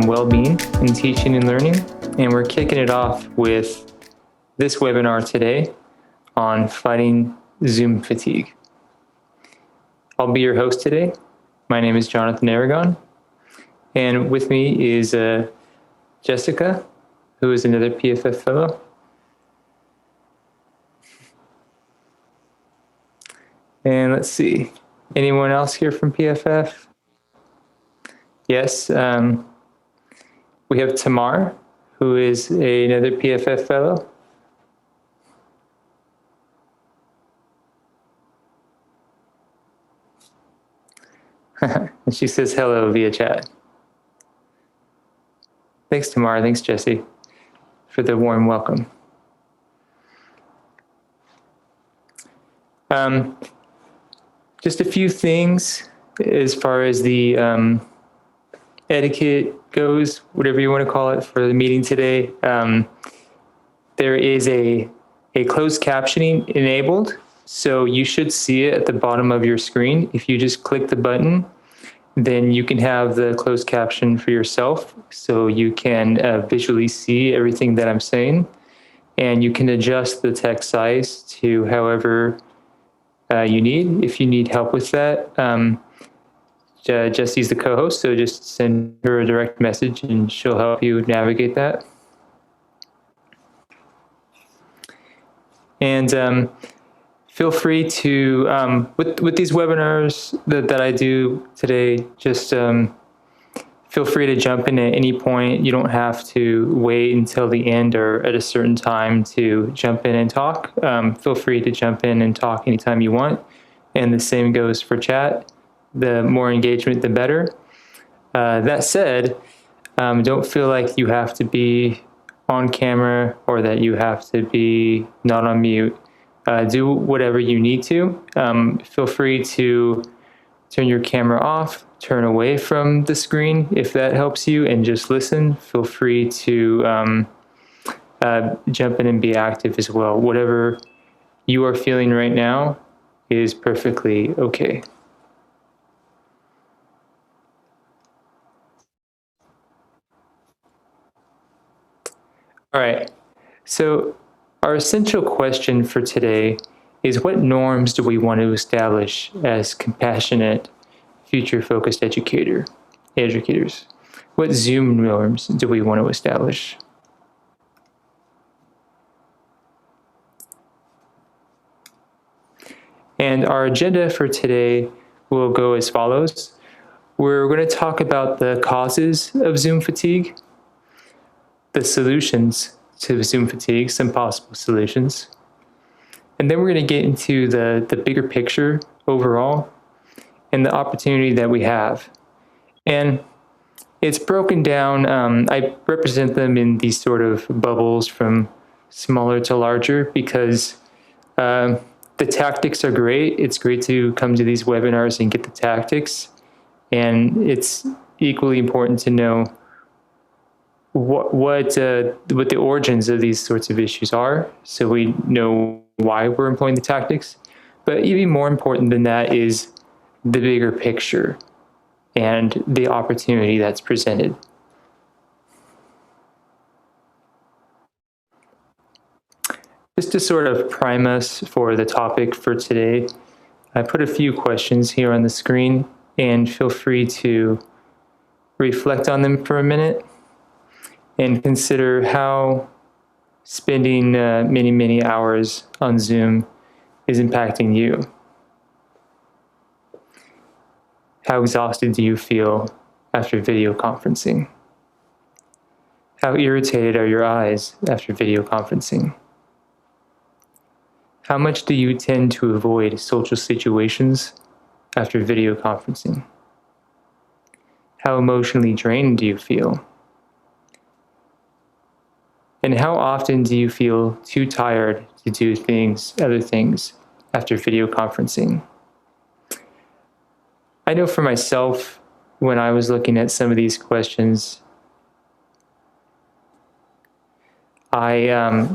well-being in teaching and learning, and we're kicking it off with this webinar today on fighting Zoom fatigue. I'll be your host today. My name is Jonathan Aragon, and with me is Jessica, who is another PFF fellow. And let's see, anyone else here from PFF? Yes, we have Tamar, who is another PFF fellow. And she says hello via chat. Thanks, Tamar. Thanks, Jessi, for the warm welcome. Just a few things as far as the etiquette goes, whatever you want to call it, for the meeting today. There is a closed captioning enabled, so you should see it at the bottom of your screen. If you just click the button, then you can have the closed caption for yourself, so you can visually see everything that I'm saying, and you can adjust the text size to however you need. If you need help with that, Jessie's the co-host, so just send her a direct message and she'll help you navigate that. And feel free to, with these webinars that I do today, just feel free to jump in at any point. You don't have to wait until the end or at a certain time to jump in and talk. Feel free to jump in and talk anytime you want. And the same goes for chat. The more engagement, the better. That said, don't feel like you have to be on camera or that you have to be not on mute. Do whatever you need to. Feel free to turn your camera off, turn away from the screen if that helps you, and just listen. Feel free to jump in and be active as well. Whatever you are feeling right now is perfectly okay. All right, so our essential question for today is, what norms do we want to establish as compassionate, future-focused educators? What Zoom norms do we want to establish? And our agenda for today will go as follows. We're going to talk about the causes of Zoom fatigue, the solutions to Zoom fatigue, some possible solutions. And then we're going to get into the bigger picture overall and the opportunity that we have. And it's broken down, I represent them in these sort of bubbles from smaller to larger because the tactics are great. It's great to come to these webinars and get the tactics. And it's equally important to know what the origins of these sorts of issues are, so we know why we're employing the tactics. But even more important than that is the bigger picture and the opportunity that's presented. Just to sort of prime us for the topic for today, I put a few questions here on the screen, and feel free to reflect on them for a minute and consider how spending many hours on Zoom is impacting you. How exhausted do you feel after video conferencing? How irritated are your eyes after video conferencing? How much do you tend to avoid social situations after video conferencing? How emotionally drained do you feel? And how often do you feel too tired to do other things after video conferencing? I know for myself, when I was looking at some of these questions, I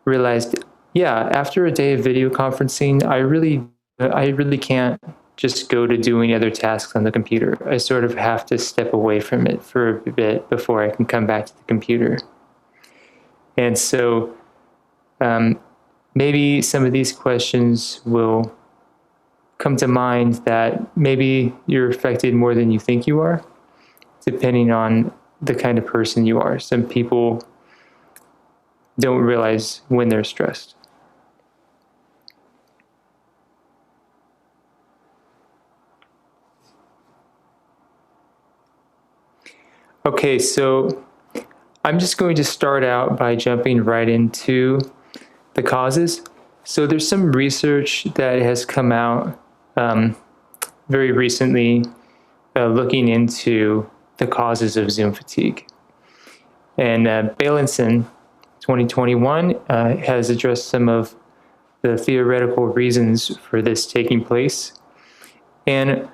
realized, yeah, after a day of video conferencing, I really can't just go to doing other tasks on the computer. I sort of have to step away from it for a bit before I can come back to the computer. And so maybe some of these questions will come to mind that maybe you're affected more than you think you are, depending on the kind of person you are. Some people don't realize when they're stressed. Okay, so I'm just going to start out by jumping right into the causes. So there's some research that has come out very recently looking into the causes of Zoom fatigue. And Bailenson, 2021, has addressed some of the theoretical reasons for this taking place. And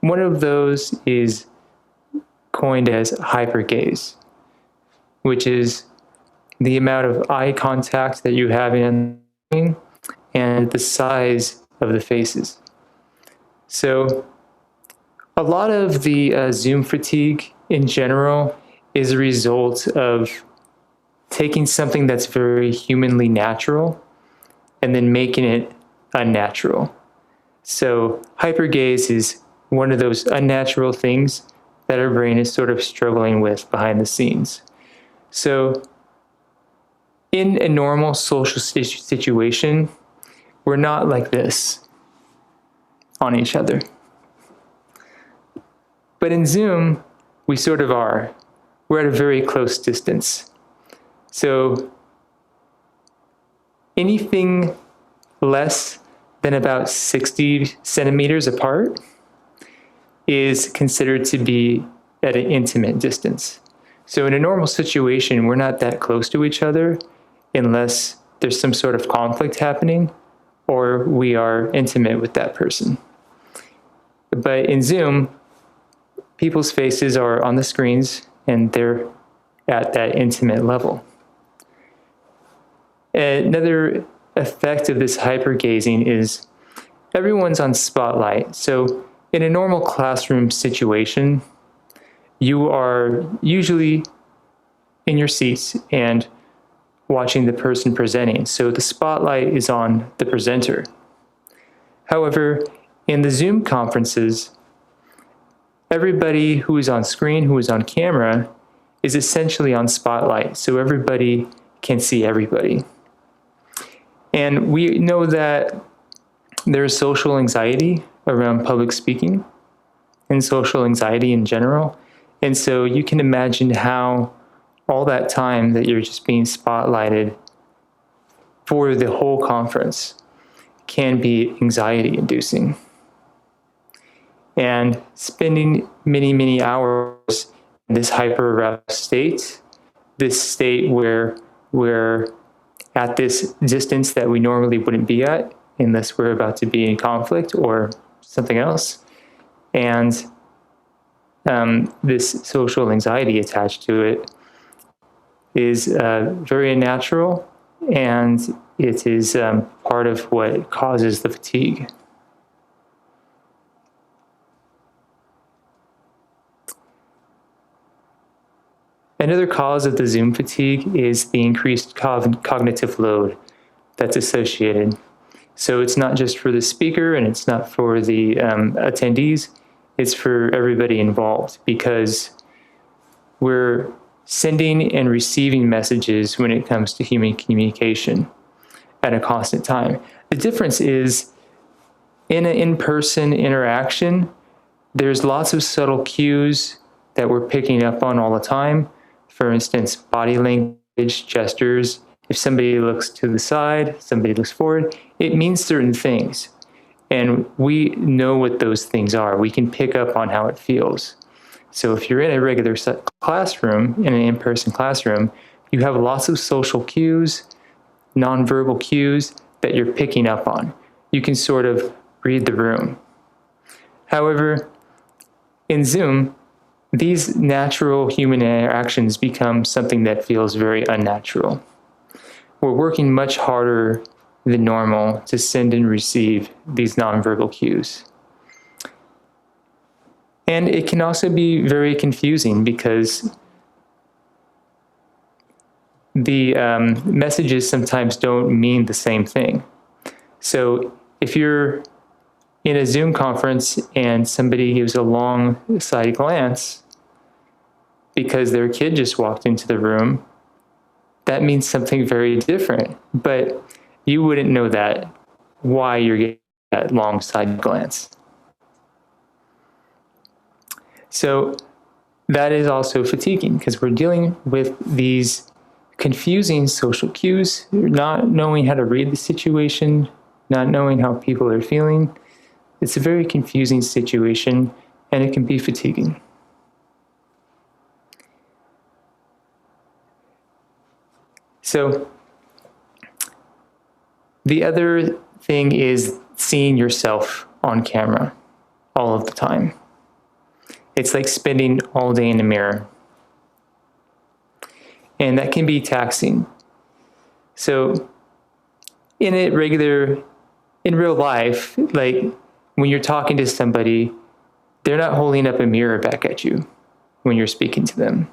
one of those is coined as hypergaze, which is the amount of eye contact that you have in and the size of the faces. So a lot of the Zoom fatigue in general is a result of taking something that's very humanly natural and then making it unnatural. So hypergaze is one of those unnatural things that our brain is sort of struggling with behind the scenes. So in a normal social situation, we're not like this on each other. But in Zoom, we sort of are. We're at a very close distance. So anything less than about 60 centimeters apart is considered to be at an intimate distance. So in a normal situation, we're not that close to each other unless there's some sort of conflict happening or we are intimate with that person. But in Zoom, people's faces are on the screens and they're at that intimate level. Another effect of this hypergazing is everyone's on spotlight. So in a normal classroom situation, you are usually in your seats and watching the person presenting. So the spotlight is on the presenter. However, in the Zoom conferences, everybody who is on screen, who is on camera, is essentially on spotlight. So everybody can see everybody. And we know that there's social anxiety around public speaking and social anxiety in general. And so you can imagine how all that time that you're just being spotlighted for the whole conference can be anxiety inducing. And spending many, many hours in this hyper-aroused state, this state where we're at this distance that we normally wouldn't be at unless we're about to be in conflict or something else. And this social anxiety attached to it is very unnatural, and it is part of what causes the fatigue. Another cause of the Zoom fatigue is the increased cognitive load that's associated. So it's not just for the speaker and it's not for the attendees, it's for everybody involved because we're sending and receiving messages when it comes to human communication at a constant time. The difference is in an in-person interaction, there's lots of subtle cues that we're picking up on all the time. For instance, body language, gestures. If somebody looks to the side, somebody looks forward, it means certain things. And we know what those things are. We can pick up on how it feels. So if you're in a regular classroom, in an in-person classroom, you have lots of social cues, nonverbal cues that you're picking up on. You can sort of read the room. However, in Zoom, these natural human interactions become something that feels very unnatural. We're working much harder than normal to send and receive these nonverbal cues. And it can also be very confusing because the messages sometimes don't mean the same thing. So if you're in a Zoom conference and somebody gives a long side glance because their kid just walked into the room, that means something very different. But you wouldn't know that, why you're getting that long side glance. So that is also fatiguing because we're dealing with these confusing social cues, not knowing how to read the situation, not knowing how people are feeling. It's a very confusing situation, and it can be fatiguing. So the other thing is seeing yourself on camera all of the time. It's like spending all day in the mirror. And that can be taxing. So in real life, like when you're talking to somebody, they're not holding up a mirror back at you when you're speaking to them.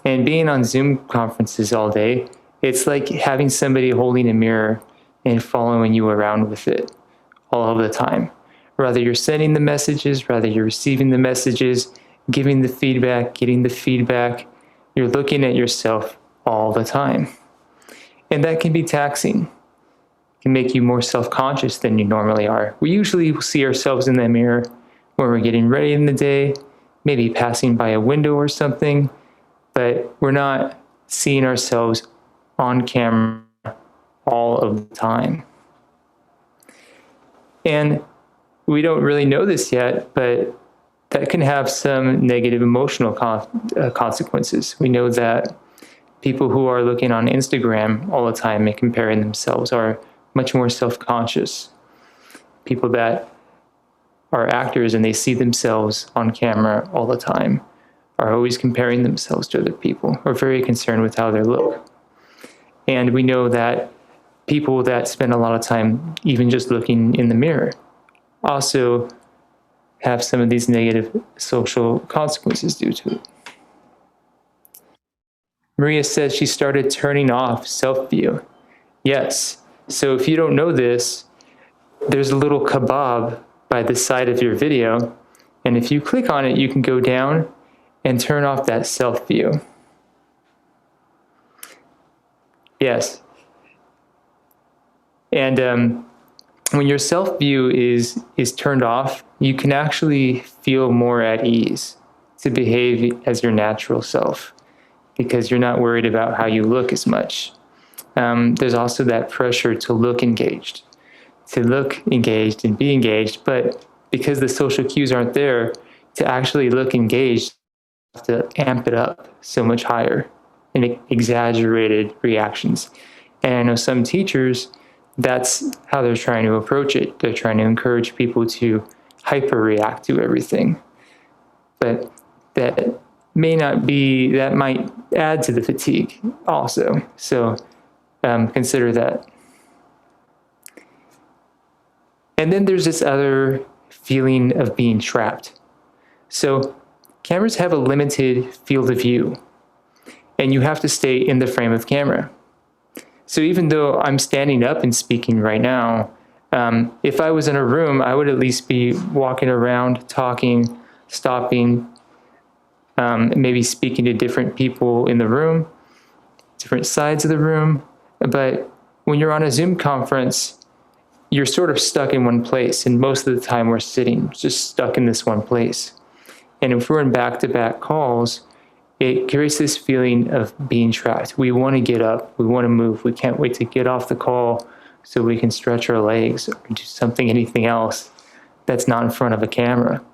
And being on Zoom conferences all day, it's like having somebody holding a mirror and following you around with it all of the time. Whether you're sending the messages, whether you're receiving the messages, giving the feedback, getting the feedback, you're looking at yourself all the time. And that can be taxing. It can make you more self-conscious than you normally are. We usually see ourselves in the mirror when we're getting ready in the day, maybe passing by a window or something, but we're not seeing ourselves on camera all of the time. And we don't really know this yet, but that can have some negative emotional consequences. We know that people who are looking on Instagram all the time and comparing themselves are much more self-conscious. People that are actors and they see themselves on camera all the time are always comparing themselves to other people, or very concerned with how they look. And we know that people that spend a lot of time even just looking in the mirror also have some of these negative social consequences due to it. Maria says she started turning off self-view. Yes. So if you don't know this, there's a little kebab by the side of your video. And if you click on it, you can go down and turn off that self-view. Yes. And when your self-view is turned off, you can actually feel more at ease to behave as your natural self because you're not worried about how you look as much. There's also that pressure to look engaged and be engaged, but because the social cues aren't there, to actually look engaged, you have to amp it up so much higher in exaggerated reactions. And I know some teachers, that's how they're trying to approach it. They're trying to encourage people to hyper-react to everything. But that might add to the fatigue also. So consider that. And then there's this other feeling of being trapped. So cameras have a limited field of view, and you have to stay in the frame of camera. So even though I'm standing up and speaking right now, if I was in a room, I would at least be walking around, talking, stopping, maybe speaking to different people in the room, different sides of the room. But when you're on a Zoom conference, you're sort of stuck in one place, and most of the time we're sitting, just stuck in this one place. And if we're in back-to-back calls, it creates this feeling of being trapped. We want to get up, we want to move, we can't wait to get off the call so we can stretch our legs or do anything else that's not in front of a camera.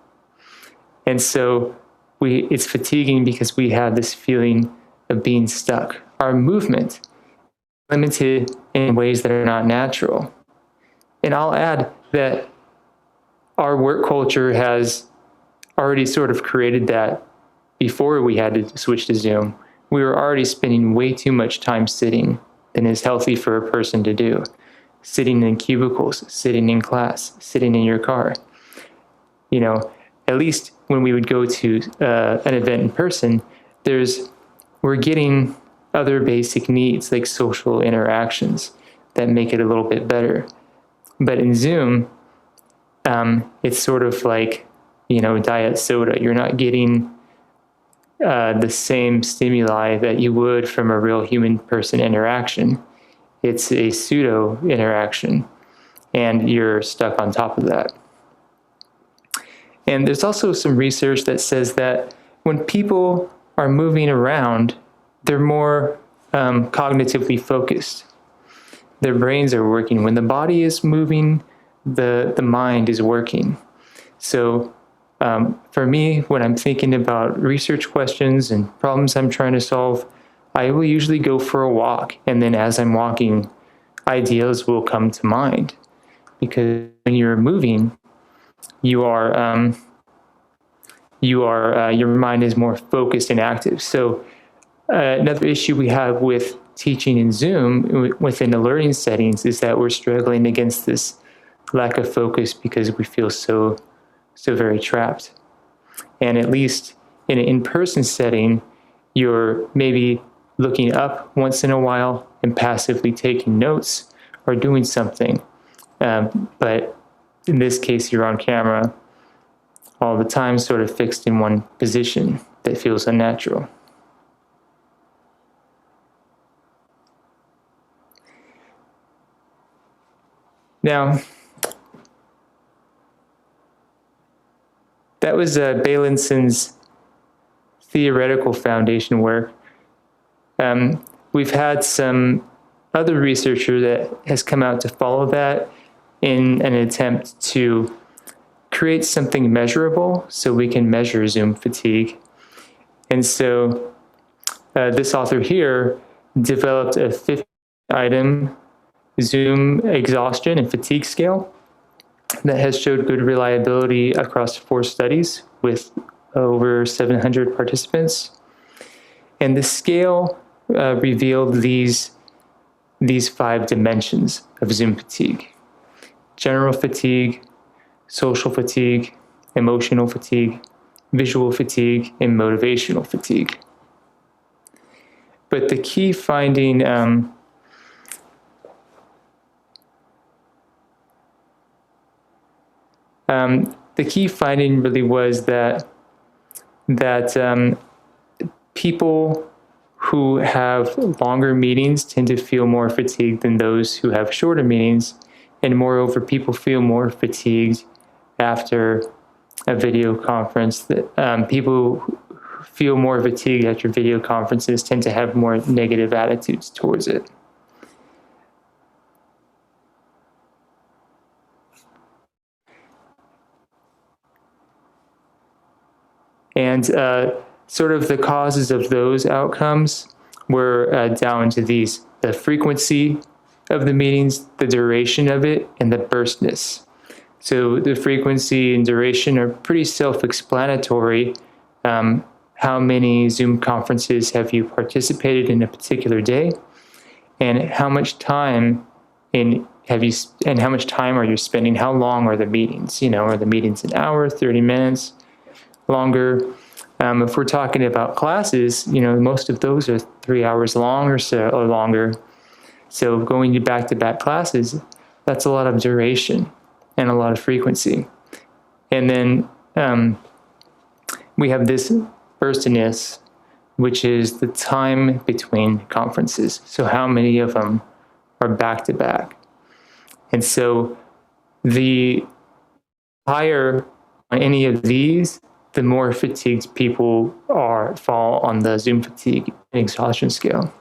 And so it's fatiguing because we have this feeling of being stuck. Our movement is limited in ways that are not natural. And I'll add that our work culture has already sort of created that before we had to switch to Zoom. We were already spending way too much time sitting than is healthy for a person to do. Sitting in cubicles, sitting in class, sitting in your car. at least when we would go to an event in person, we're getting other basic needs like social interactions that make it a little bit better. But in Zoom, it's sort of like, diet soda. You're not getting the same stimuli that you would from a real human-person interaction. It's a pseudo interaction, and you're stuck on top of that. And there's also some research that says that when people are moving around, they're more cognitively focused. Their brains are working. When the body is moving, the mind is working. So for me, when I'm thinking about research questions and problems I'm trying to solve, I will usually go for a walk. And then as I'm walking, ideas will come to mind. Because when you're moving, your mind is more focused and active. So another issue we have with teaching in Zoom within the learning settings is that we're struggling against this lack of focus because we feel so very trapped. And at least in an in-person setting, you're maybe looking up once in a while and passively taking notes or doing something. But in this case, you're on camera all the time, sort of fixed in one position that feels unnatural. Now, that was Bailensen's theoretical foundation work. We've had some other researcher that has come out to follow that in an attempt to create something measurable so we can measure Zoom fatigue. And so this author here developed a 50-item Zoom exhaustion and fatigue scale that has showed good reliability across 4 studies with over 700 participants. And the scale revealed these 5 dimensions of Zoom fatigue: general fatigue, social fatigue, emotional fatigue, visual fatigue, and motivational fatigue. But the key finding really was that people who have longer meetings tend to feel more fatigued than those who have shorter meetings, and moreover, people feel more fatigued after a video conference. That people who feel more fatigued after video conferences tend to have more negative attitudes towards it. And sort of the causes of those outcomes were down to these: the frequency of the meetings, the duration of it, and the burstness. So the frequency and duration are pretty self-explanatory. How many Zoom conferences have you participated in a particular day, and how much time how much time are you spending? How long are the meetings? Are the meetings an hour, 30 minutes, longer? If we're talking about classes, most of those are 3 hours long or so, or longer. So going to back-to-back classes, that's a lot of duration and a lot of frequency. And then we have this burstiness, which is the time between conferences. So how many of them are back-to-back? And so the higher on any of these, the more fatigued people fall on the Zoom fatigue and exhaustion scale.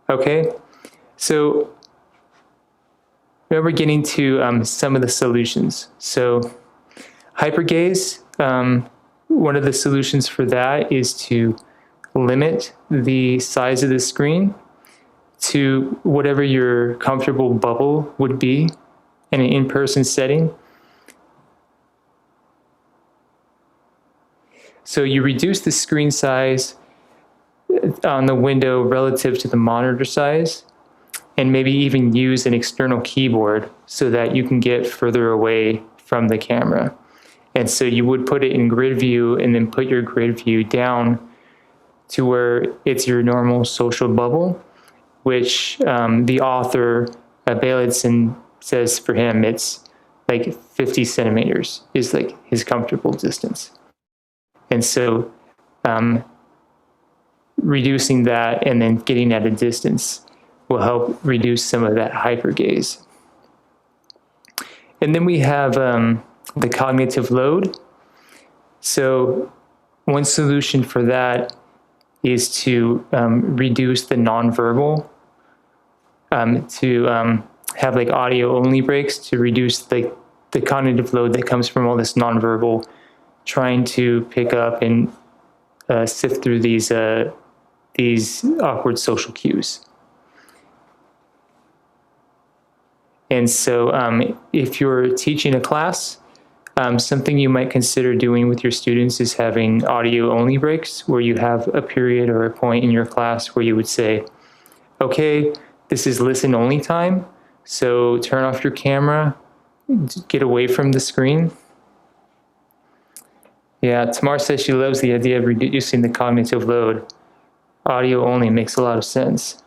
Okay, so now we're getting to some of the solutions. So hypergaze, one of the solutions for that is to limit the size of the screen to whatever your comfortable bubble would be in an in-person setting. So you reduce the screen size on the window relative to the monitor size, and maybe even use an external keyboard so that you can get further away from the camera. And so you would put it in grid view and then put your grid view down to where it's your normal social bubble, which the author, Bailidson, says for him it's like 50 centimeters is like his comfortable distance. And so reducing that and then getting at a distance will help reduce some of that hypergaze. And then we have the cognitive load. So one solution for that is to reduce the nonverbal, to have like audio only breaks to reduce the cognitive load that comes from all this nonverbal trying to pick up and sift through these awkward social cues. And so if you're teaching a class, something you might consider doing with your students is having audio only breaks where you have a period or a point in your class where you would say, okay, this is listen only time. So turn off your camera, get away from the screen. Yeah, Tamar says she loves the idea of reducing the cognitive load. Audio only makes a lot of sense.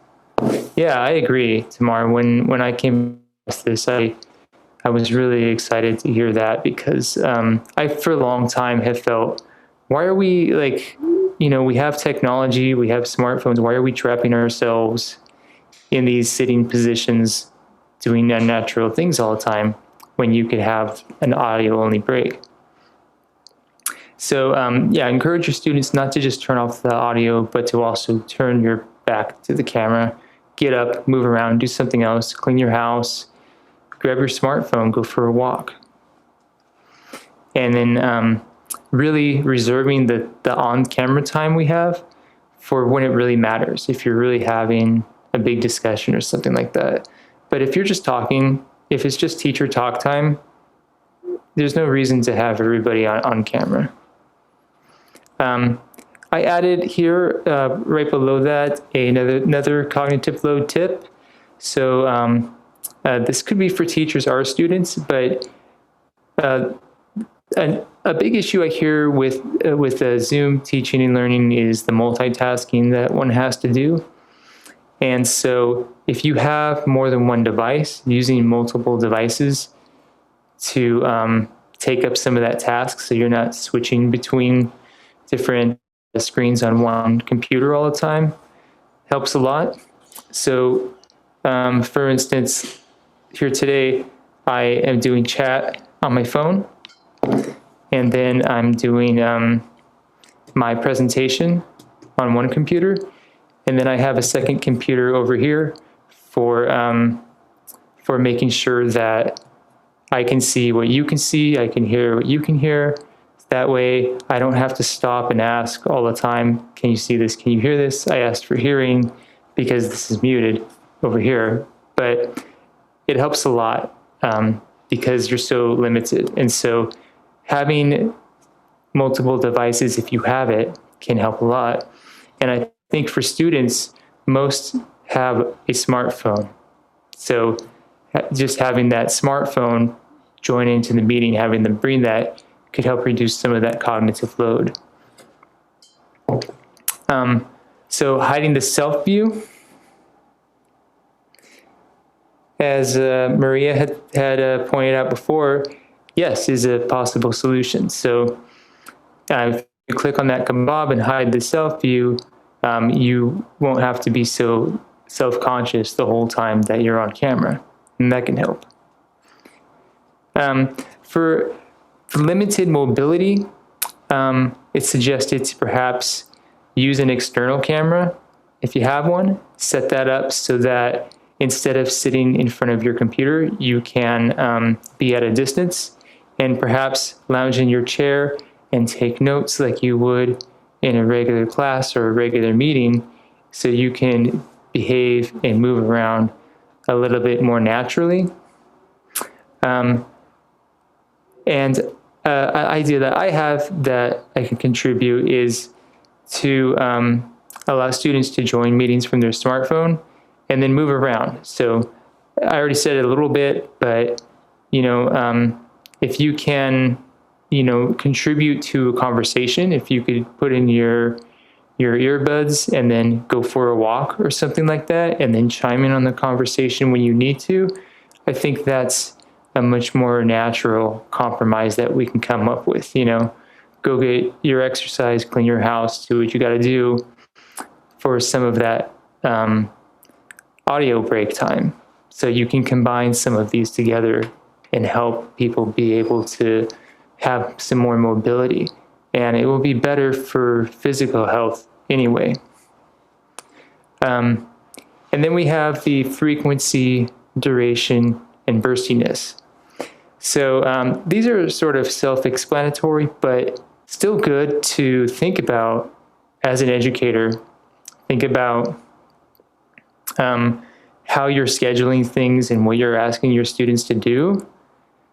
Yeah, I agree, Tamar. When I came across this, I was really excited to hear that because I, for a long time, have felt, why are we like, we have technology, we have smartphones, why are we trapping ourselves in these sitting positions doing unnatural things all the time when you could have an audio only break? So yeah, encourage your students not to just turn off the audio, but to also turn your back to the camera, get up, move around, do something else, clean your house, grab your smartphone, go for a walk. And then really reserving the on-camera time we have for when it really matters, if you're really having a big discussion or something like that. But if you're just talking, if it's just teacher talk time, there's no reason to have everybody on camera. I added here, right below that, another cognitive load tip. So this could be for teachers or students, but a big issue I hear with Zoom teaching and learning is the multitasking that one has to do. And so if you have more than one device, using multiple devices to take up some of that task so you're not switching between different screens on one computer all the time helps a lot. So for instance, here today, I am doing chat on my phone, and then I'm doing my presentation on one computer, and then I have a second computer over here for making sure that I can see what you can see, I can hear what you can hear. That way, I don't have to stop and ask all the time, can you see this, can you hear this? I asked for hearing because this is muted over here, but it helps a lot because you're so limited. And so having multiple devices, if you have it, can help a lot. And I think for students, most have a smartphone. So just having that smartphone join into the meeting, having them bring that, could help reduce some of that cognitive load. So hiding the self view, as Maria had pointed out before, yes, is a possible solution. So if you click on that kebab and hide the self view, you won't have to be so self-conscious the whole time that you're on camera, and that can help. For limited mobility, it's suggested to perhaps use an external camera. If you have one, set that up so that instead of sitting in front of your computer, you can be at a distance and perhaps lounge in your chair and take notes like you would in a regular class or a regular meeting, so you can behave and move around a little bit more naturally. And an idea that I have that I can contribute is to allow students to join meetings from their smartphone and then move around. So I already said it a little bit, but, if you can, contribute to a conversation, if you could put in your earbuds and then go for a walk or something like that, and then chime in on the conversation when you need to, I think that's a much more natural compromise that we can come up with. Go get your exercise, clean your house, do what you got to do for some of that audio break time. So you can combine some of these together and help people be able to have some more mobility. And it will be better for physical health anyway. And then we have the frequency, duration, and burstiness. So these are sort of self-explanatory, but still good to think about as an educator. Think about how you're scheduling things and what you're asking your students to do,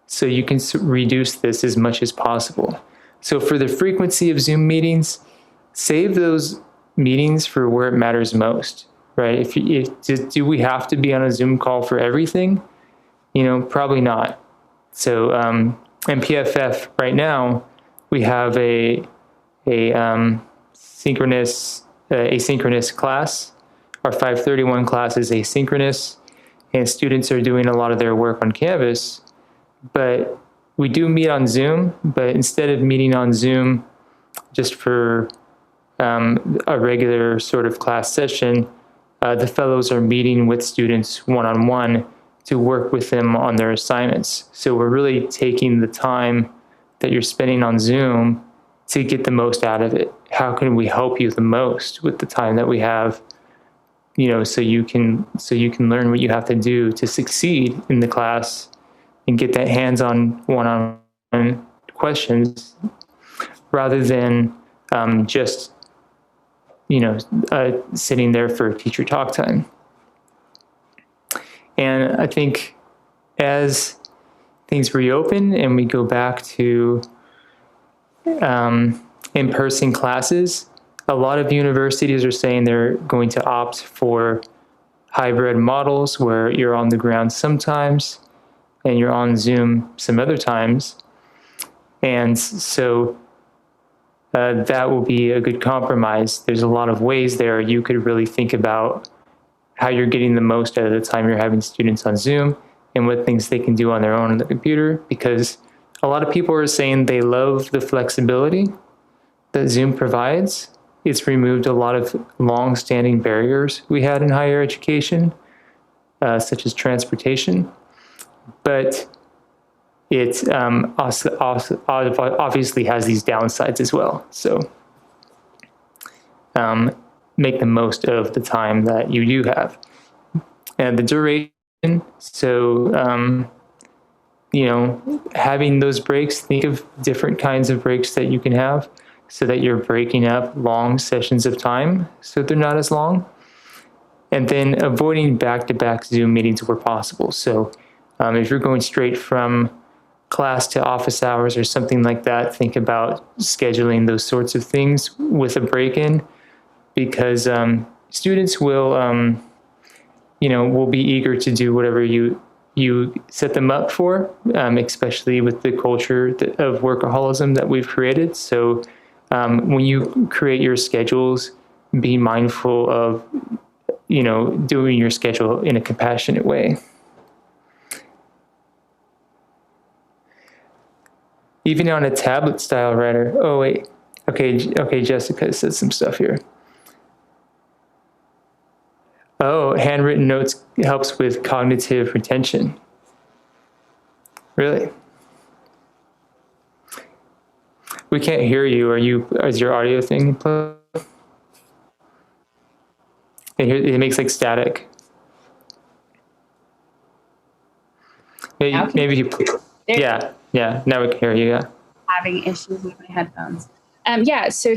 so you can reduce this as much as possible. So for the frequency of Zoom meetings, save those meetings for where it matters most, right? Do we have to be on a Zoom call for everything? Probably not. So MPFF right now, we have a asynchronous class. Our 531 class is asynchronous, and students are doing a lot of their work on Canvas, but we do meet on Zoom. But instead of meeting on Zoom just for a regular sort of class session, the fellows are meeting with students one-on-one to work with them on their assignments. So we're really taking the time that you're spending on Zoom to get the most out of it. How can we help you the most with the time that we have, so you can learn what you have to do to succeed in the class and get that hands-on one-on-one questions, rather than just sitting there for teacher talk time. And I think as things reopen and we go back to in-person classes, a lot of universities are saying they're going to opt for hybrid models where you're on the ground sometimes and you're on Zoom some other times. And so that will be a good compromise. There's a lot of ways there you could really think about how you're getting the most out of the time you're having students on Zoom and what things they can do on their own on the computer, because a lot of people are saying they love the flexibility that Zoom provides. It's removed a lot of long-standing barriers we had in higher education, such as transportation, but it obviously has these downsides as well. So make the most of the time that you do have. And the duration, so, having those breaks, think of different kinds of breaks that you can have so that you're breaking up long sessions of time so they're not as long. And then avoiding back-to-back Zoom meetings where possible. So if you're going straight from class to office hours or something like that, think about scheduling those sorts of things with a break-in, because students will be eager to do whatever you set them up for, especially with the culture of workaholism that we've created. So when you create your schedules, be mindful of, doing your schedule in a compassionate way. Even on a tablet style writer. Oh, wait. Okay, Jessica said some stuff here. Oh, handwritten notes helps with cognitive retention. Really? We can't hear you. Is your audio thing plugged? It makes like static. Maybe you. Yeah. Now we can hear you. Yeah. Having issues with my headphones. So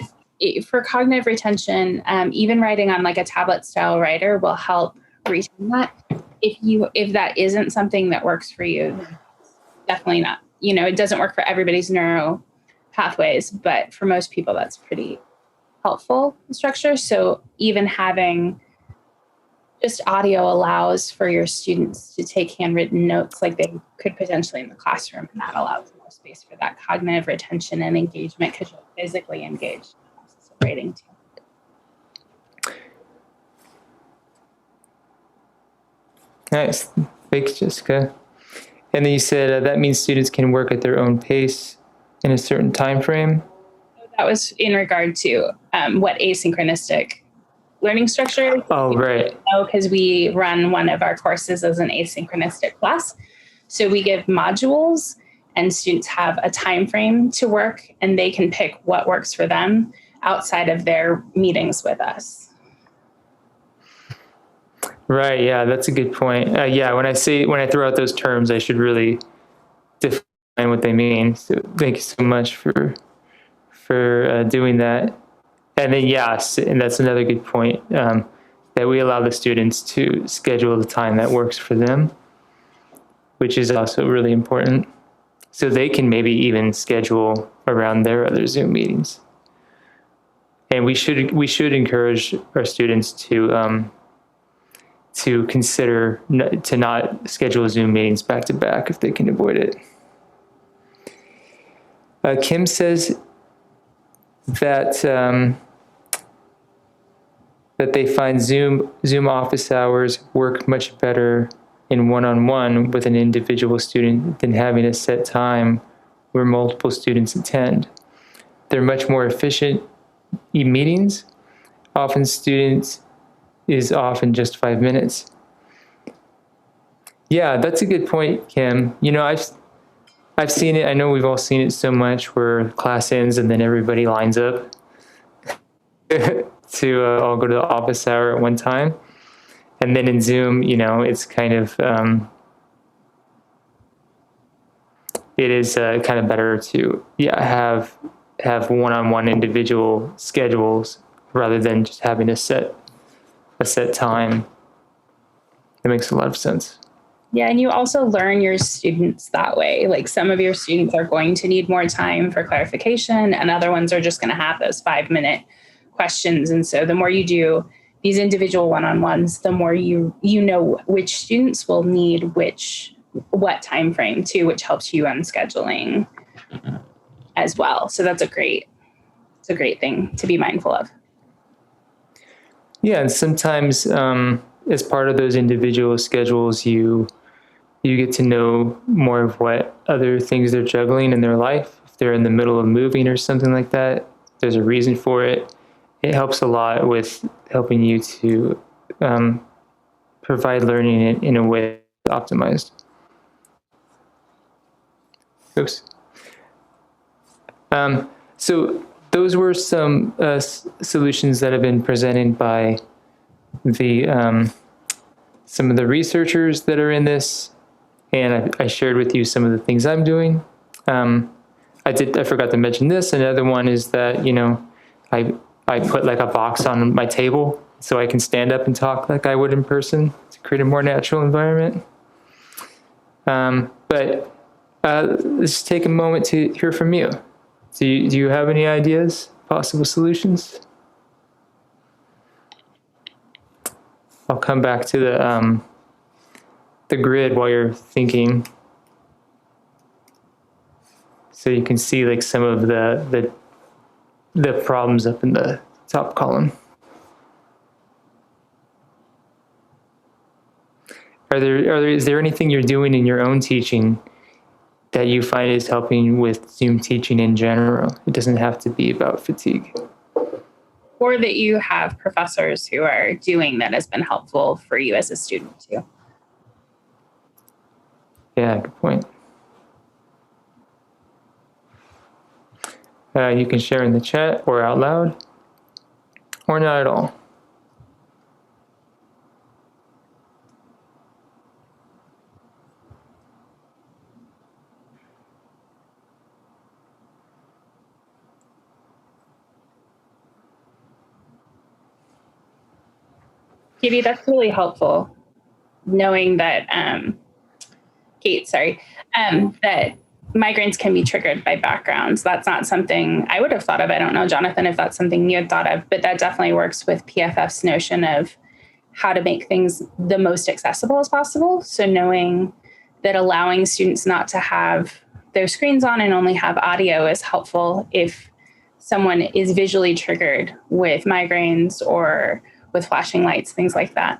for cognitive retention, even writing on like a tablet style writer will help retain that. If that isn't something that works for you, definitely not. It doesn't work for everybody's neuro pathways, but for most people, that's pretty helpful structure. So even having Just audio allows for your students to take handwritten notes like they could potentially in the classroom, and that allows more space for that cognitive retention and engagement because you're physically engaged in the process of writing too. Nice. Thanks, Jessica. And then you said that means students can work at their own pace in a certain time frame. That was in regard to what asynchronistic learning structure. Oh, right. Because we run one of our courses as an asynchronistic class. So we give modules and students have a time frame to work and they can pick what works for them outside of their meetings with us. Right. Yeah, that's a good point. Yeah, when I throw out those terms, I should really define what they mean. So thank you so much for doing that. And then yes, and that's another good point, that we allow the students to schedule the time that works for them, which is also really important. So they can maybe even schedule around their other Zoom meetings. And we should encourage our students to consider to not schedule Zoom meetings back to back if they can avoid it. Kim says that that they find Zoom office hours work much better in one-on-one with an individual student than having a set time where multiple students attend. They're much more efficient meetings. Often students is often just 5 minutes. Yeah, that's a good point, Kim. You know, I've seen it. I know we've all seen it so much where class ends and then everybody lines up to all go to the office hour at one time. And then in Zoom, you know, it's kind of, it is kind of better to, have one-on-one individual schedules rather than just having a set time. That makes a lot of sense. Yeah, and you also learn your students that way. Like some of your students are going to need more time for clarification and other ones are just going to have those 5-minute questions. And so the more you do these individual one-on-ones, the more you know which students will need what time frame too, which helps you on scheduling as well. So it's a great thing to be mindful of. Yeah, and sometimes as part of those individual schedules, you get to know more of what other things they're juggling in their life. If they're in the middle of moving or something like that, there's a reason for it. It helps a lot with helping you to provide learning in a way optimized. Oops. So those were some solutions that have been presented by the some of the researchers that are in this, and I shared with you some of the things I'm doing. I forgot to mention this. Another one is that, you know, I put like a box on my table so I can stand up and talk like I would in person to create a more natural environment. But let's take a moment to hear from you. Do you have any ideas, possible solutions? I'll come back to the grid while you're thinking, so you can see like some of the problems up in the top column. Is there anything you're doing in your own teaching that you find is helping with Zoom teaching in general? It doesn't have to be about fatigue. Or that you have professors who are doing that has been helpful for you as a student too. Yeah, good point. You can share in the chat or out loud, or not at all. Katie, that's really helpful. Knowing that, Kate, sorry, that migraines can be triggered by backgrounds. That's not something I would have thought of. I don't know, Jonathan, if that's something you had thought of, but that definitely works with PFF's notion of how to make things the most accessible as possible. So knowing that allowing students not to have their screens on and only have audio is helpful if someone is visually triggered with migraines or with flashing lights, things like that.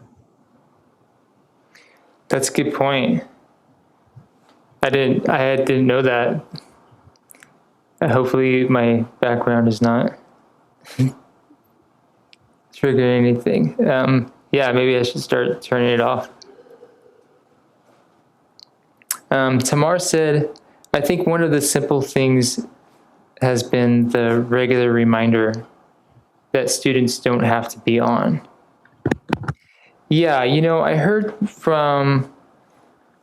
That's a good point. I didn't know that. Hopefully my background is not triggering anything. Yeah, maybe I should start turning it off. Tamar said, I think one of the simple things has been the regular reminder that students don't have to be on. Yeah, I heard from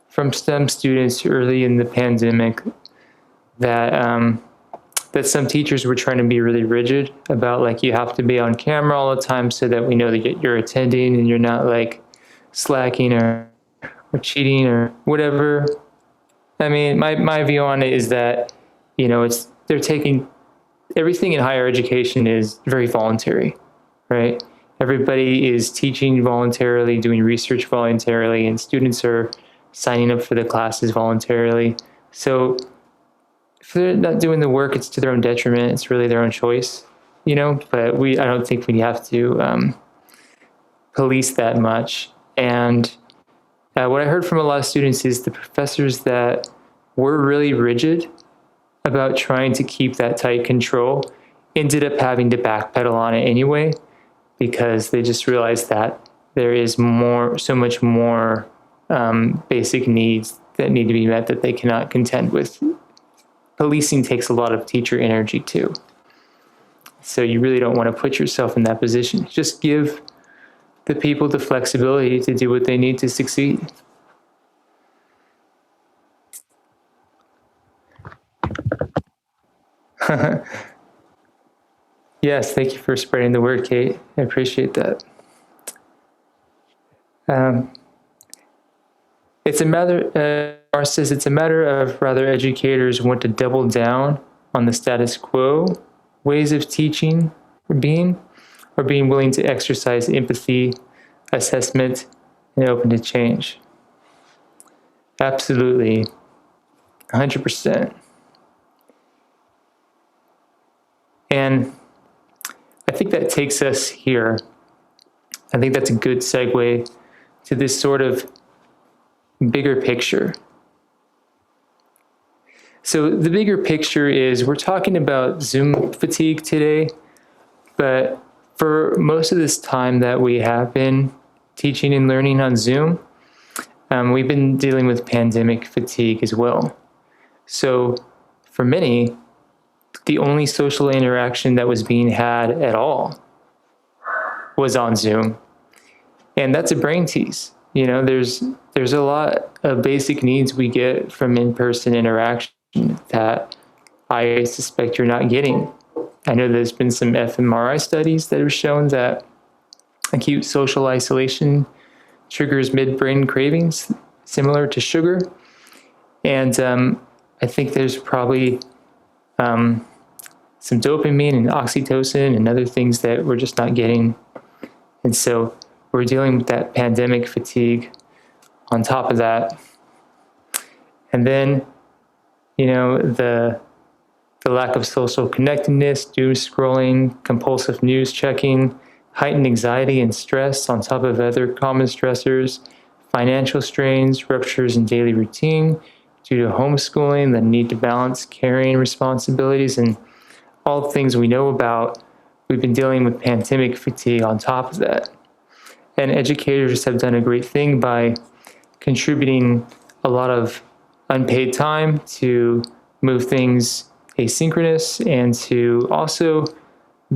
some students early in the pandemic that that some teachers were trying to be really rigid about, like, you have to be on camera all the time so that we know that you're attending and you're not like slacking or cheating or whatever. I mean, my view on it is that, they're taking everything in higher education is very voluntary, right? Everybody is teaching voluntarily, doing research voluntarily, and students are signing up for the classes voluntarily. So if they're not doing the work, it's to their own detriment. It's really their own choice, but I don't think we have to police that much. And what I heard from a lot of students is the professors that were really rigid about trying to keep that tight control ended up having to backpedal on it anyway, because they just realized that there is so much more basic needs that need to be met that they cannot contend with. Policing takes a lot of teacher energy too. So you really don't want to put yourself in that position. Just give the people the flexibility to do what they need to succeed. Yes, thank you for spreading the word, Kate. I appreciate that. It's a matter, Mars says, it's a matter of whether educators want to double down on the status quo ways of teaching or being willing to exercise empathy, assessment, and open to change. Absolutely, 100%. And I think that takes us here. I think that's a good segue to this sort of bigger picture. So the bigger picture is we're talking about Zoom fatigue today, but for most of this time that we have been teaching and learning on Zoom, we've been dealing with pandemic fatigue as well. So for many, the only social interaction that was being had at all was on Zoom. And that's a brain tease. There's a lot of basic needs we get from in-person interaction that I suspect you're not getting. I know there's been some fMRI studies that have shown that acute social isolation triggers midbrain cravings similar to sugar. And I think there's probably some dopamine and oxytocin and other things that we're just not getting. And so we're dealing with that pandemic fatigue on top of that. And then, the lack of social connectedness, doom scrolling, compulsive news checking, heightened anxiety and stress on top of other common stressors, financial strains, ruptures in daily routine due to homeschooling, the need to balance carrying responsibilities, and all things we know about. We've been dealing with pandemic fatigue on top of that. And educators have done a great thing by contributing a lot of unpaid time to move things asynchronous and to also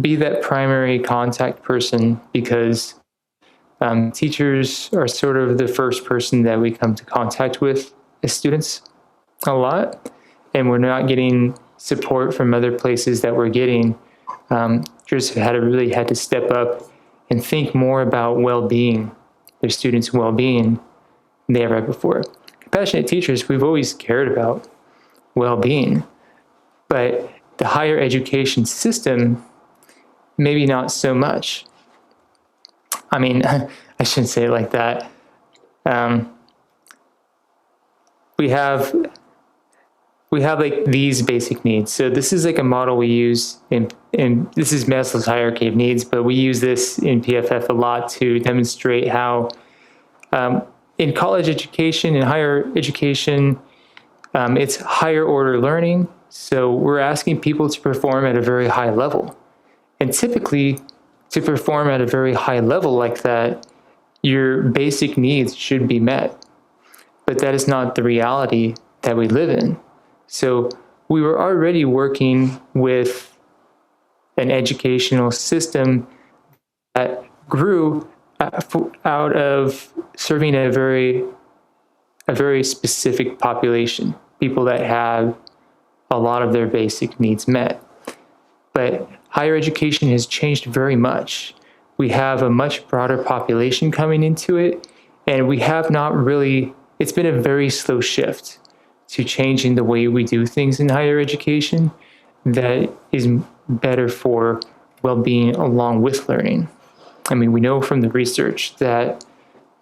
be that primary contact person, because teachers are sort of the first person that we come to contact with as students a lot, and we're not getting support from other places that we're getting. Teachers have really had to step up and think more about well-being, their students' well-being, than they ever had before. Compassionate teachers, we've always cared about well-being, but the higher education system, maybe not so much. I mean, I shouldn't say it like that. We have like these basic needs. So this is like a model we use in this is Maslow's hierarchy of needs, but we use this in PFF a lot to demonstrate how in college education and higher education, it's higher order learning. So we're asking people to perform at a very high level. And typically, to perform at a very high level like that, your basic needs should be met. But that is not the reality that we live in. So we were already working with an educational system that grew out of serving a very specific population, people that have a lot of their basic needs met. But higher education has changed very much. We have a much broader population coming into it, and we have not really, it's been a very slow shift to changing the way we do things in higher education that is better for well-being along with learning. I mean, we know from the research that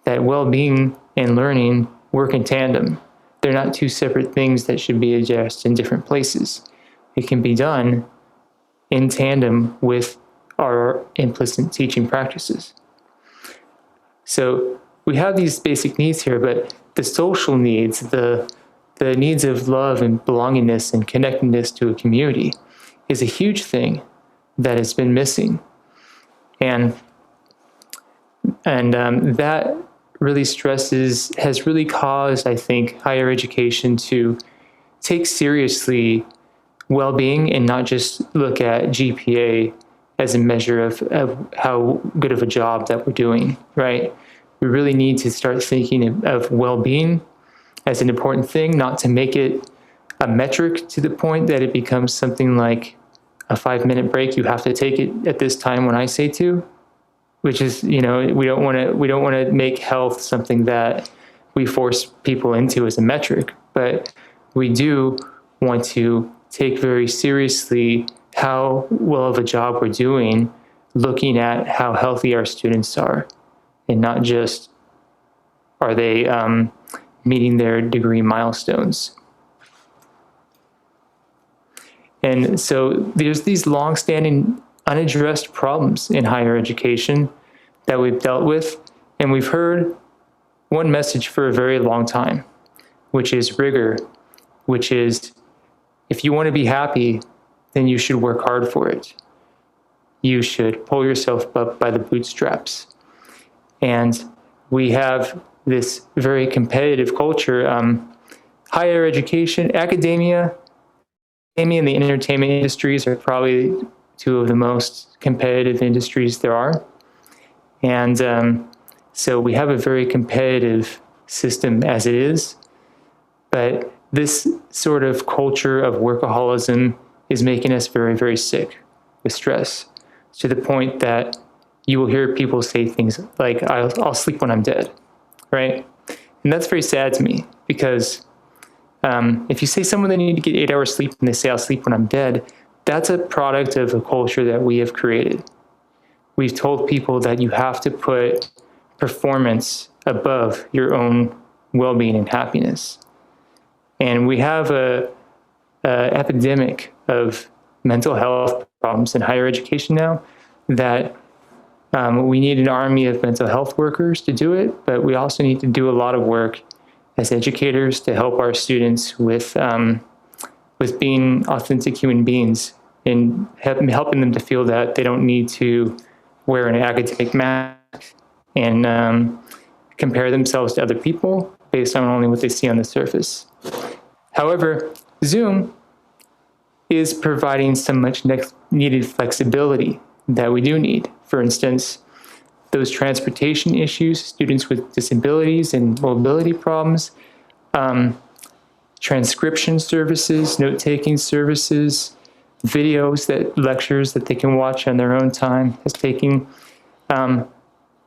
well-being and learning work in tandem. They're not two separate things that should be addressed in different places. It can be done in tandem with our implicit teaching practices. So we have these basic needs here, but the social needs, the needs of love and belongingness and connectedness to a community is a huge thing that has been missing. And that really has really caused, I think, higher education to take seriously well-being and not just look at GPA as a measure of how good of a job that we're doing, right? We really need to start thinking of well-being as an important thing, not to make it a metric to the point that it becomes something like a 5-minute break. You have to take it at this time when I say to, which is, we don't want to make health something that we force people into as a metric, but we do want to take very seriously how well of a job we're doing, looking at how healthy our students are, and not just are they meeting their degree milestones. And so there's these long-standing unaddressed problems in higher education that we've dealt with, and we've heard one message for a very long time, which is rigor, which is if you want to be happy, then you should work hard for it. You should pull yourself up by the bootstraps. And we have this very competitive culture. Higher education, academia and the entertainment industries are probably two of the most competitive industries there are. And so we have a very competitive system as it is. But this sort of culture of workaholism is making us very, very sick with stress, to the point that you will hear people say things like, I'll sleep when I'm dead, right? And that's very sad to me, because if you say someone they need to get 8 hours sleep and they say, I'll sleep when I'm dead, that's a product of a culture that we have created. We've told people that you have to put performance above your own well-being and happiness. And we have a epidemic of mental health problems in higher education now that we need an army of mental health workers to do it, but we also need to do a lot of work as educators to help our students with being authentic human beings and helping them to feel that they don't need to wear an academic mask and compare themselves to other people based on only what they see on the surface. However, Zoom is providing some much needed flexibility that we do need. For instance, those transportation issues, students with disabilities and mobility problems, transcription services, note-taking services, lectures that they can watch on their own time,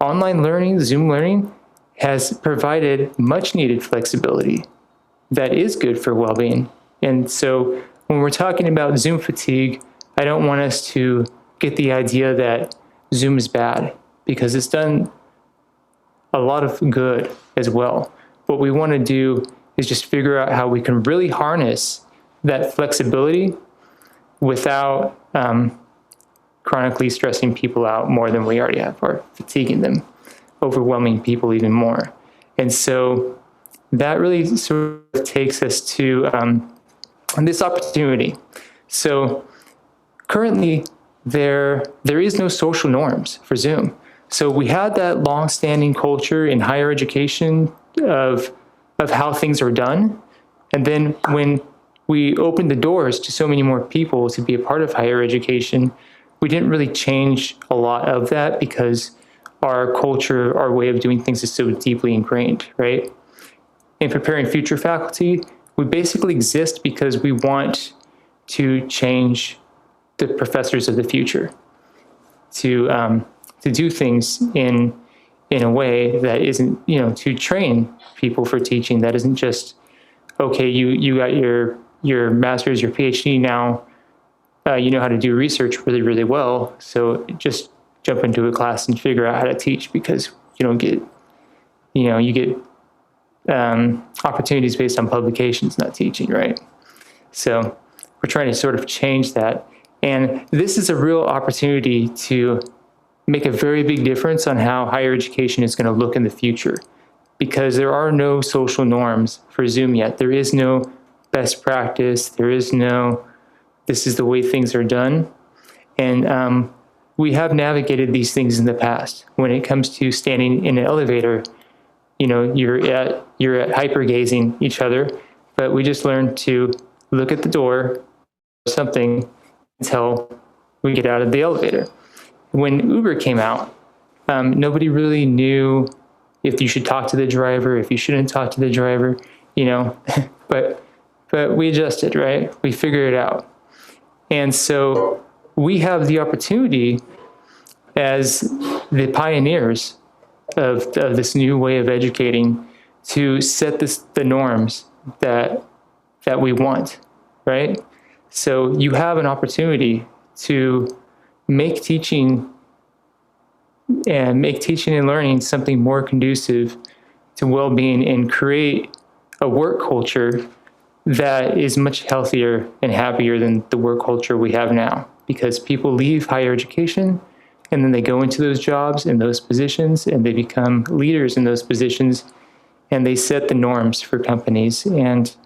online learning, Zoom learning, has provided much needed flexibility that is good for well-being. And so when we're talking about Zoom fatigue, I don't want us to get the idea that Zoom is bad, because it's done a lot of good as well. What we want to do is just figure out how we can really harness that flexibility without chronically stressing people out more than we already have, or fatiguing them, overwhelming people even more. And so that really sort of takes us to this opportunity. So currently, there is no social norms for Zoom. So we had that long-standing culture in higher education of how things are done. And then when we opened the doors to so many more people to be a part of higher education, we didn't really change a lot of that because our culture, our way of doing things is so deeply ingrained, right? In preparing future faculty, we basically exist because we want to change the professors of the future, to do things in a way that isn't, to train people for teaching. That isn't just, okay, you got your master's, your PhD now, you know how to do research really, really well. So just jump into a class and figure out how to teach, because you don't get, you get opportunities based on publications, not teaching, right? So we're trying to sort of change that. And this is a real opportunity to make a very big difference on how higher education is going to look in the future, because there are no social norms for Zoom yet. There is no best practice. There is no, this is the way things are done. And we have navigated these things in the past. When it comes to standing in an elevator, you're at hyper gazing each other, but we just learned to look at the door or something until we get out of the elevator. When Uber came out, nobody really knew if you should talk to the driver, if you shouldn't talk to the driver, but we adjusted, right? We figured it out. And so we have the opportunity as the pioneers of this new way of educating to set the norms that we want, right? So you have an opportunity to make teaching and learning something more conducive to well-being, and create a work culture that is much healthier and happier than the work culture we have now. Because people leave higher education and then they go into those jobs and those positions, and they become leaders in those positions, and they set the norms for companies and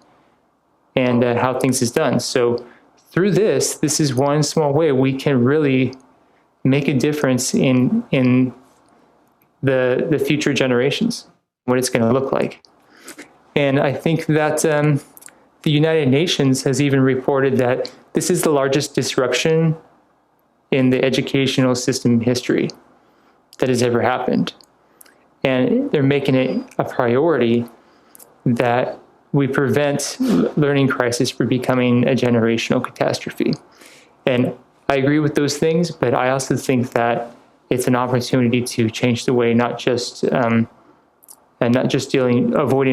how things is done. So through this is one small way we can really make a difference in the future generations, what it's going to look like. And I think that the United Nations has even reported that this is the largest disruption in the educational system history that has ever happened. And they're making it a priority that we prevent learning crisis from becoming a generational catastrophe. And I agree with those things, but I also think that it's an opportunity to change the way, not just avoiding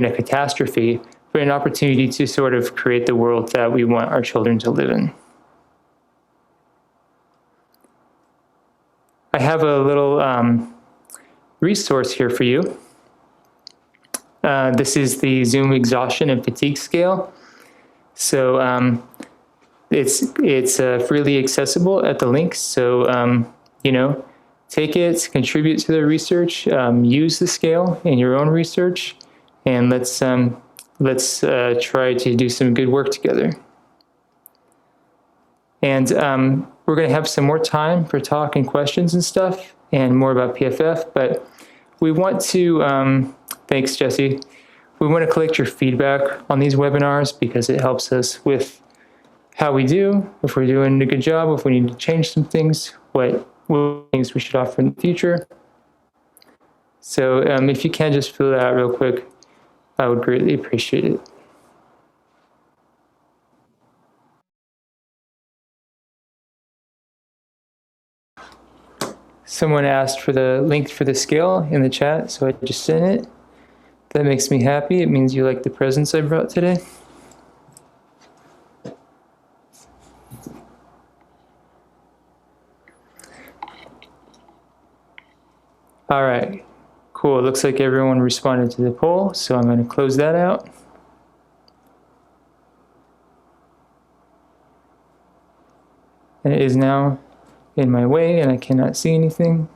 a catastrophe, but an opportunity to sort of create the world that we want our children to live in. I have a little resource here for you. This is the Zoom exhaustion and fatigue scale. So it's freely accessible at the link. So take it, contribute to the research, use the scale in your own research, and let's try to do some good work together. And we're going to have some more time for talk and questions and stuff, and more about PFF. But we want to, thanks, Jessi. We want to collect your feedback on these webinars, because it helps us with how we do, if we're doing a good job, if we need to change some things, what things we should offer in the future. So if you can just fill that out real quick, I would greatly appreciate it. Someone asked for the link for the scale in the chat, so I just sent it. That makes me happy. It means you like the presents I brought today. All right, Cool. It looks like everyone responded to the poll, so I'm going to close that out. And it is now in my way, and I cannot see anything.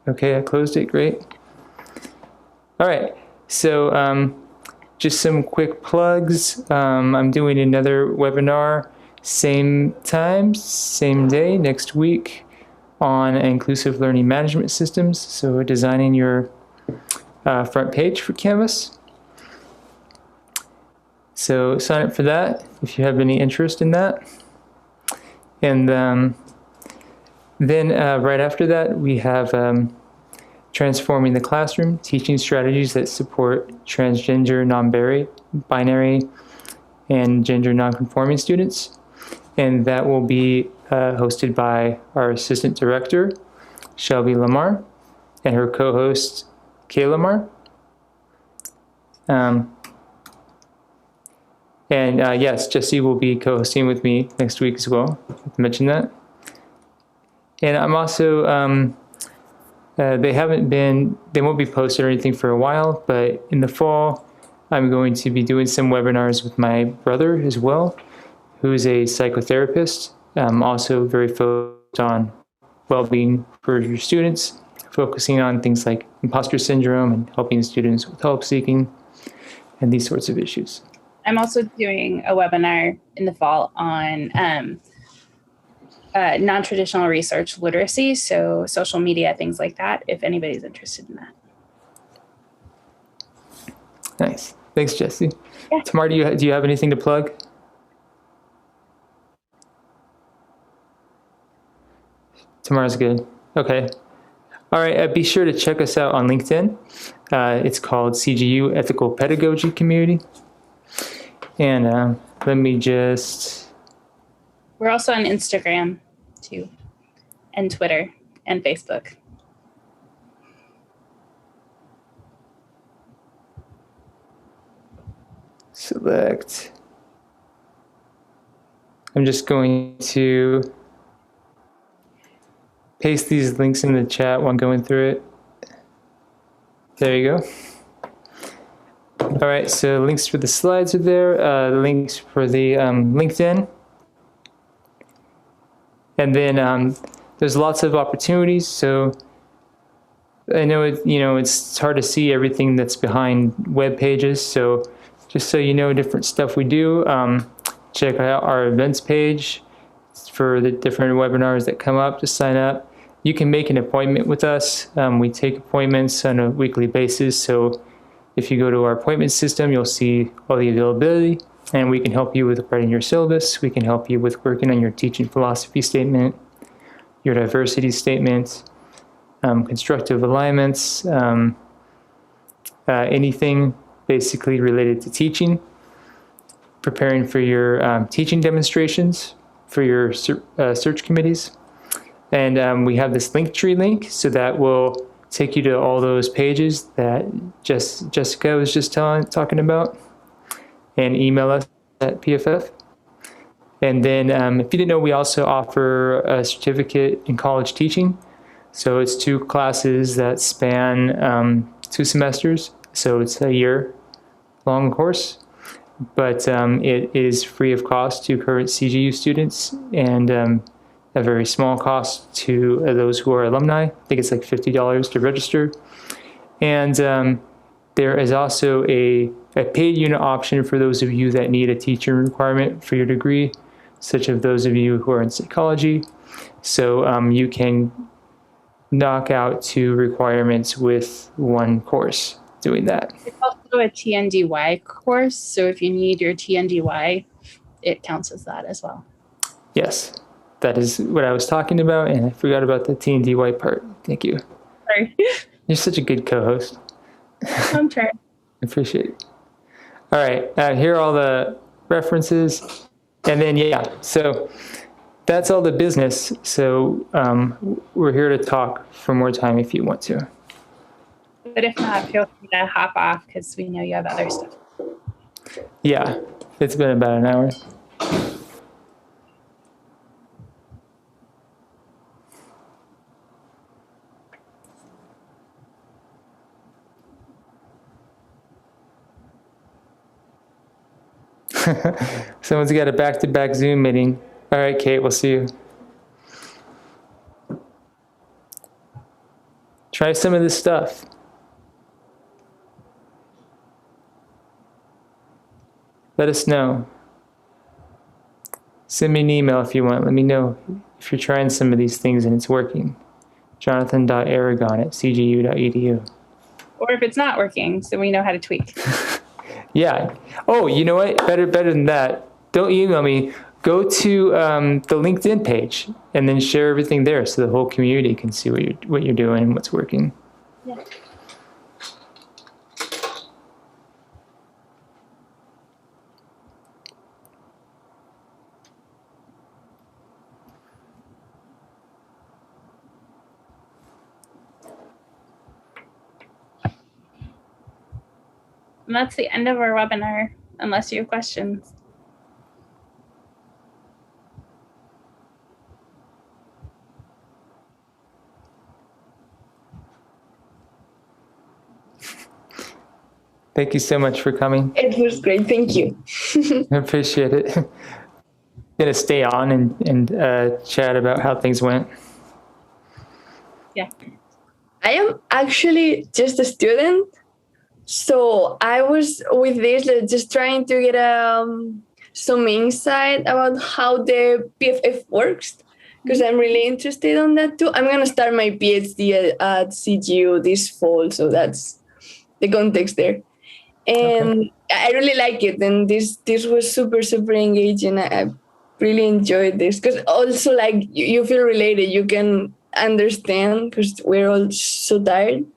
Okay, I closed it. Great. All right. So just some quick plugs. I'm doing another webinar, same time, same day, next week, on inclusive learning management systems. So designing your front page for Canvas. So sign up for that if you have any interest in that. And then right after that, we have transforming the classroom, teaching strategies that support transgender, non-binary, and gender non-conforming students. And that will be hosted by our assistant director, Shelby Lamar, and her co-host, Kay Lamar. And yes, Jessi will be co-hosting with me next week as well. I have to mention that. And I'm also, they won't be posted or anything for a while, but in the fall, I'm going to be doing some webinars with my brother as well, who is a psychotherapist, also very focused on well-being for your students, focusing on things like imposter syndrome and helping students with help seeking and these sorts of issues. I'm also doing a webinar in the fall on non-traditional research literacy, so social media, things like that, if anybody's interested in that. Nice. Thanks, Jessi. Yeah. Tamar, do you have anything to plug? Tamar's good. Okay. All right. Be sure to check us out on LinkedIn. It's called CGU Ethical Pedagogy Community. And let me just... We're also on Instagram, too, and Twitter, and Facebook. Select. I'm just going to paste these links in the chat while I'm going through it. There you go. All right, so links for the slides are there, links for the LinkedIn. And then there's lots of opportunities. So I know it's hard to see everything that's behind web pages. So just so you know, different stuff we do, check out our events page for the different webinars that come up to sign up. You can make an appointment with us. We take appointments on a weekly basis. So if you go to our appointment system, you'll see all the availability, and we can help you with writing your syllabus. We can help you with working on your teaching philosophy statement, your diversity statement, constructive alignments, anything basically related to teaching, preparing for your teaching demonstrations for your search committees. And we have this Linktree link, so that will take you to all those pages that Jessica was just talking about, and email us at PFF. And then if you didn't know, we also offer a certificate in college teaching. So it's 2 classes that span 2 semesters. So it's a year-long course, but it is free of cost to current CGU students, and a very small cost to those who are alumni. I think it's like $50 to register. And there is also a paid unit option for those of you that need a teaching requirement for your degree, such as those of you who are in psychology. So you can knock out 2 requirements with 1 course doing that. It's also a TNDY course, so if you need your TNDY, it counts as that as well. Yes, that is what I was talking about, and I forgot about the TNDY part. Thank you. Sorry. You're such a good co-host. I'm trying. I appreciate it. All right, here are all the references. And then, yeah, so that's all the business. So we're here to talk for more time if you want to. But if not, feel free to hop off because we know you have other stuff. Yeah, it's been about an hour. Someone's got a back-to-back Zoom meeting. All right, Kate, we'll see you. Try some of this stuff. Let us know. Send me an email if you want. Let me know if you're trying some of these things and it's working. jonathan.aragon@cgu.edu. Or if it's not working, so we know how to tweak. Yeah. Oh, you know what? Better than that. Don't email me. Go to the LinkedIn page and then share everything there so the whole community can see what you're doing and what's working. Yeah. And that's the end of our webinar, unless you have questions. Thank you so much for coming. It was great. Thank you. I appreciate it. Gonna stay on and chat about how things went. Yeah. I am actually just a student. So I was with this, just trying to get some insight about how the PFF works, because I'm really interested on that too. I'm going to start my PhD at CGU this fall. So that's the context there. And okay. I really like it. And this was super, super engaging. I really enjoyed this because also like you feel related. You can understand because we're all so tired.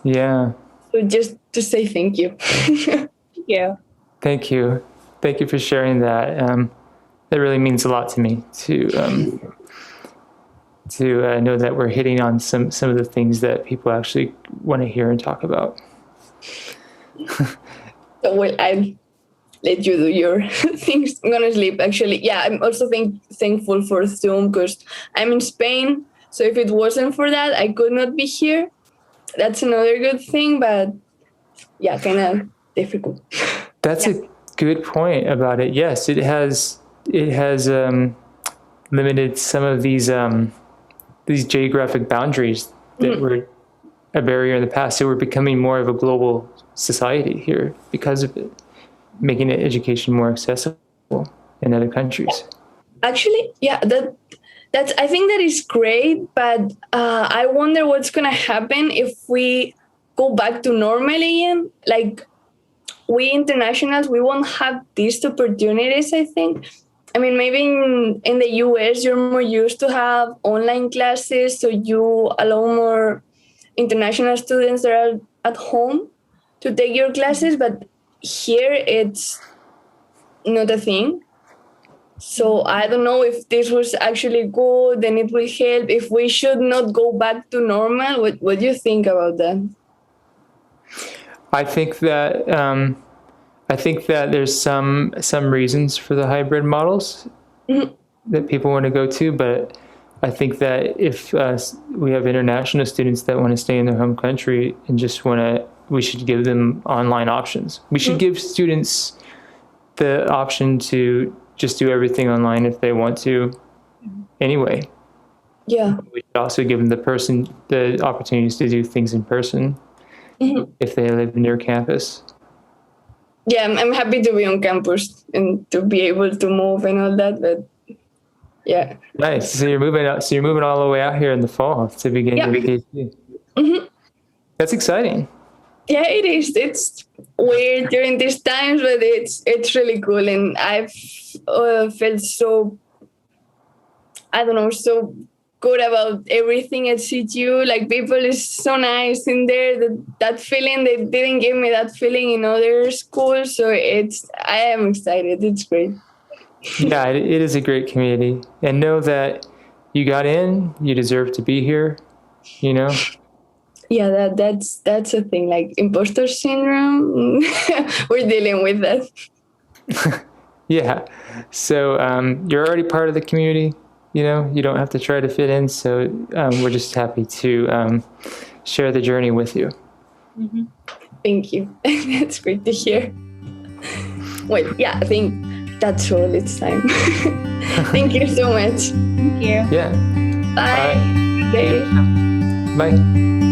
Yeah. So just to say thank you. Yeah. Thank you. Thank you for sharing that. That really means a lot to me to know that we're hitting on some of the things that people actually want to hear and talk about. So, well, I'll let you do your things. I'm gonna sleep actually. Yeah, I'm also thankful for Zoom because I'm in Spain. So if it wasn't for that, I could not be here. That's another good thing, but yeah, kind of difficult. That's a good point about it. Yes, it has limited some of these geographic boundaries that were a barrier in the past. So we're becoming more of a global society here because of it, making education more accessible in other countries. Actually, yeah, that's I think that is great, but I wonder what's gonna happen if we go back to normal again. Like we internationals, we won't have these opportunities, I think. I mean, maybe in the US, you're more used to have online classes, so you allow more international students that are at home to take your classes, but here it's not a thing. So I don't know if this was actually good and it will help, if we should not go back to normal. What do you think about that? I think that there's some reasons for the hybrid models that people want to go to, but I think that if we have international students that want to stay in their home country and just we should give them online options. We should give students the option to just do everything online if they want to anyway. Yeah. We should also give them the opportunities to do things in person if they live near campus. Yeah, I'm happy to be on campus and to be able to move and all that, but yeah. Nice. So you're moving out. So you're moving all the way out here in the fall to begin your PhD. That's exciting. Yeah, it is. It's weird during these times, but it's really cool, and I've felt so, I don't know, so good about everything at CTU. Like people is so nice in there. That feeling, they didn't give me that feeling in other schools. So I am excited. It's great. Yeah, it is a great community, and know that you got in. You deserve to be here. You know. Yeah, that's a thing. Like imposter syndrome, we're dealing with that. Yeah. So you're already part of the community. You know, you don't have to try to fit in. So we're just happy to share the journey with you. Thank you. That's great to hear. Wait, yeah, I think that's all. It's time. Thank you so much. Thank you. Yeah. Bye. All right. Day. Bye.